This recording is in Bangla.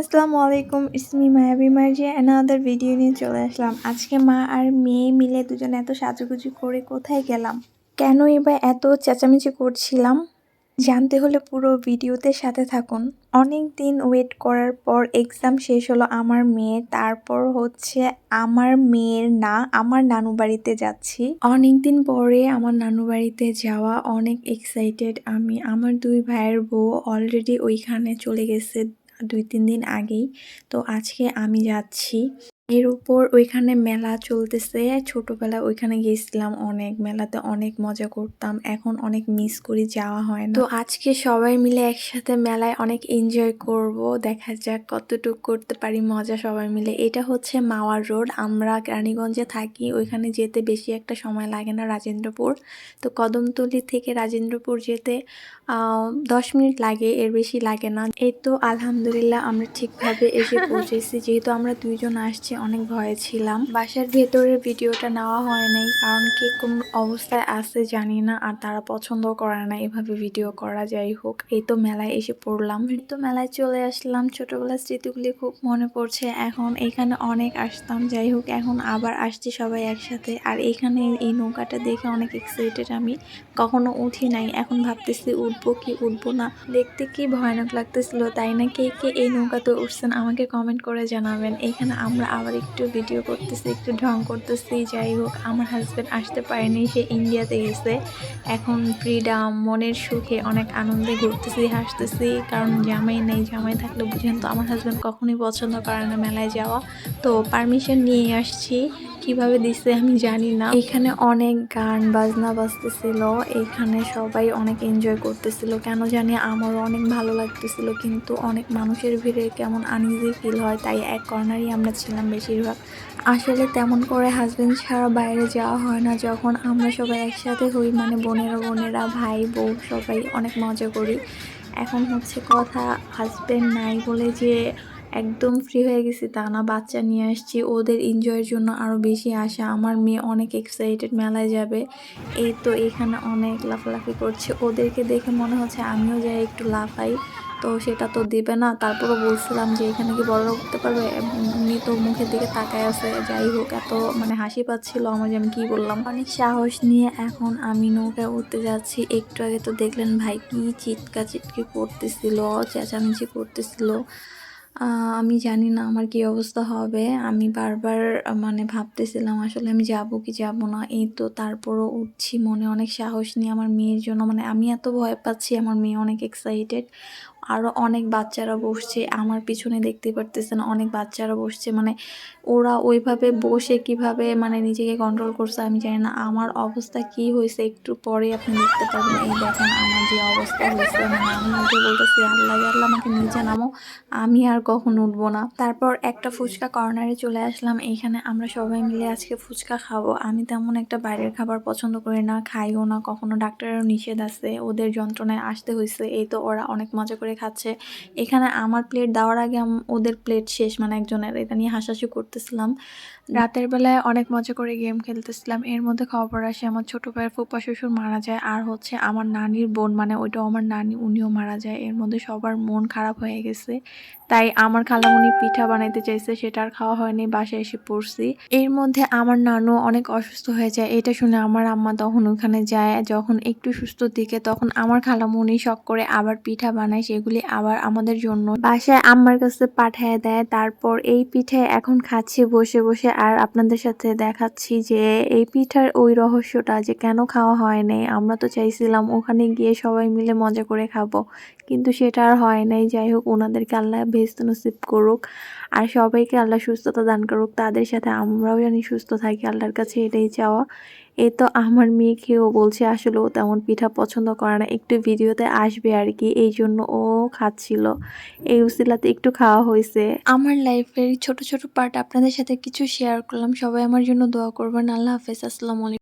আসসালামু আলাইকুম, ইটস মি মায়াবী মার্জিয়া অ্যানাদার ভিডিও নিয়ে চলে আসলাম। আজকে মা আর মেয়ে মিলে দুজনে এত সাজুগুজু করে কোথায় গেলাম, কেনই বা এত চেঁচামেচি করছিলাম, জানতে হলে পুরো ভিডিওতে সাথে থাকুন। অনেক দিন ওয়েট করার পর এক্সাম শেষ হলো আমার মেয়ের, তারপর হচ্ছে আমার মেয়ের না আমার নানু বাড়িতে যাচ্ছি। অনেক দিন পরে আমার নানু বাড়িতে যাওয়া, অনেক এক্সাইটেড আমি। আমার দুই ভাইয়ের বউ অলরেডি ওইখানে চলে গেছে 2-3 দিন আগেই, তো আজকে আমি যাচ্ছি। এর উপর ওইখানে মেলা চলতেছে, ছোটবেলায় ওইখানে গেছিলাম, অনেক মেলাতে অনেক মজা করতাম, এখন অনেক মিস করি, যাওয়া হয় না। তো আজকে সবাই মিলে একসাথে মেলায় অনেক এনজয় করব, দেখা যাক কতটুকু করতে পারি মজা সবাই মিলে। এটা হচ্ছে মাওয়ার রোড, আমরা রানীগঞ্জে থাকি, ওইখানে যেতে বেশি একটা সময় লাগে না, রাজেন্দ্রপুর। তো কদমতলী থেকে রাজেন্দ্রপুর যেতে 10 মিনিট লাগে, এর বেশি লাগে না। এই তো আলহামদুলিল্লাহ আমরা ঠিকভাবে এসে পৌঁছেছি। যেহেতু আমরা দুইজন আসছি, অনেক ভয়ে ছিলাম। বাসার ভেতরের ভিডিওটা নেওয়া হয় নাই, কারণ কে কোন অবস্থায় আছে জানি না, আর তারা পছন্দ করে না এভাবে ভিডিও করা। যাই হোক, এই তো মেলায় এসে পড়লাম, এই তো মেলায় চলে আসলাম। ছোটবেলার স্মৃতিগুলি খুব মনে পড়ছে এখন, এখানে অনেক আসতাম। যাই হোক, এখন আবার আসছি সবাই একসাথে। আর এখানে এই নৌকাটা দেখে অনেক এক্সাইটেড আমি, কখনো উঠি নাই, এখন ভাবতেছি উঠবো কি উঠবো না। দেখতে কি ভয়ানক লাগতেছিল, তাই না? কে কে এই নৌকাতে উঠছেন আমাকে কমেন্ট করে জানাবেন। এখানে আমরা আবার একটু ভিডিও করতেছি, একটু ঢং করতেছি। যাই হোক, আমার হাজব্যান্ড আসতে পারেনি, সে ইন্ডিয়াতে গেছে। এখন ফ্রিডাম, মনের সুখে অনেক আনন্দে ঘুরতেছি, হাসতেছি, কারণ জামাই নেই। জামাই থাকলে বুঝেন তো, আমার হাজব্যান্ড কখনোই পছন্দ করে না মেলায় যাওয়া, তো পারমিশন নিয়ে আসছি। কিভাবে দিচ্ছে আমি জানি না। এখানে অনেক গান বাজনা বাজতেছিল, এখানে সবাই অনেক এনজয় করতেছিল, কেন জানি আমারও অনেক ভালো লাগতেছিল। কিন্তু অনেক মানুষের ভিড়ে কেমন আনইজি ফিল হয়, তাই এক কর্নারই আমরা ছিলাম বেশিরভাগ। আসলে তেমন করে হাজবেন্ড ছাড়া বাইরে যাওয়া হয় না, যখন আমরা সবাই একসাথে হই, মানে বোনেরা ভাই বউ সবাই অনেক মজা করি। এখন হচ্ছে কথা, হাজবেন্ড নাই বলে যে একদম ফ্রি হয়ে গেছি তা না, বাচ্চা নিয়ে আসছি, ওদের এনজয়ের জন্য আরও বেশি আশা। আমার মেয়ে অনেক এক্সাইটেড মেলায় যাবে। এই তো এখানে অনেক লাফালাফি করছে, ওদেরকে দেখে মনে হচ্ছে আমিও যাই একটু লাফাই, তো সেটা তো দিবে না। তারপরও বলছিলাম যে এখানে কি বড়রা উঠতে পারবে, উনি তো মুখের দিকে তাকায় আছে। যাই হোক, এত মানে হাসি পাচ্ছিল আমার যে আমি কি বললাম। অনেক সাহস নিয়ে এখন আমি নৌকায় উঠতে যাচ্ছি। একটু আগে তো দেখলেন ভাই কি চিৎকি করতেছিল, চেঁচামেচি করতেছিল। আমি জানি না আমার কি অবস্থা হবে। আমি বারবার মানে ভাবতেছিলাম আসলে আমি যাব কি যাব না। এই তো তারপরও উঠছি, মনে অনেক সাহস নিয়ে আমার মেয়ের জন্য। মানে আমি এত ভয় পাচ্ছি, আমার মেয়ে অনেক এক্সাইটেড। আরও অনেক বাচ্চারা বসছে আমার পিছনে, দেখতে পারতেছেন অনেক বাচ্চারা বসছে। মানে ওরা ওইভাবে বসে কিভাবে মানে নিজেকে কন্ট্রোল করছে আমি জানি না। আমার অবস্থা কি হয়েছে একটু পরে আপনি দেখতে পারবেন। এই দেখেন আমার যে অবস্থা হয়েছে, মানে আমি উঠে বলতেছি আল্লাহ আল্লাহ আমাকে নিচে নামো, আমি আর কখনো উঠবো না। তারপর একটা ফুচকা কর্নারে চলে আসলাম, এইখানে আমরা সবাই মিলে আজকে ফুচকা খাবো। আমি তেমন একটা বাইরের খাবার পছন্দ করি না, খাইও না কখনো, ডাক্তারেরও নিষেধ আছে, ওদের যন্ত্রণায় আসতে হয়েছে। এই তো ওরা অনেক মজা করে খাচ্ছে। এখানে আমার প্লেট দেওয়ার আগে ওদের প্লেট শেষ, মানে একজনের, এটা নিয়ে হাসাহাসি করতেছিলাম। রাতের বেলায় অনেক মজা করে গেম খেলতেছিলাম, এর মধ্যে খবর আসে আমার ছোট ভাইয়ের ফুপা শ্বশুর মারা যায়, আর হচ্ছে আমার নানির বোন, মানে ওইটাও আমার নানি, উনিও মারা যায়। এর মধ্যে সবার মন খারাপ হয়ে গেছে, তাই আমার খালামণি পিঠা বানাইতে চাইছে, সেটা আর খাওয়া হয়নি, বাসায় এসে পড়ছি। এর মধ্যে আমার নানু অনেক অসুস্থ হয়ে যায়, এটা শুনে আমার আম্মা তখন ওখানে যায়। যখন একটু সুস্থর দিকে, তখন আমার খালামণি শখ করে আবার পিঠা বানায়, সেগুলি আবার আমাদের জন্য বাসায় আম্মার কাছে পাঠায় দেয়। তারপর এই পিঠে এখন খাচ্ছি বসে বসে, আর আপনাদের সাথে দেখাচ্ছি যে এই পিঠার ওই রহস্যটা যে কেন খাওয়া হয় নাই। আমরা তো চাইছিলাম ওখানে গিয়ে সবাই মিলে মজা করে খাবো, কিন্তু সেটা আর হয় নাই। যাই হোক, ওনাদেরকে আল্লাহ বেহেশত নসিব করুক, আর সবাইকে আল্লাহ সুস্থতা দান করুক, তাদের সাথে আমরাও জানি সুস্থ থাকি, আল্লাহর কাছে এটাই চাওয়া। এই তো আমার মেয়ে খেয়েও বলছে আসলে ও তেমন পিঠা পছন্দ করে না, একটু ভিডিওতে আসবে আর কি, এই জন্য ও খাচ্ছিল। এই উসিলাতে একটু খাওয়া হয়েছে। আমার লাইফের ছোট ছোট পার্ট আপনাদের সাথে কিছু শেয়ার করলাম। সবাই আমার জন্য দোয়া করবেন। আল্লাহ হাফেজ, আসসালামু আলাইকুম।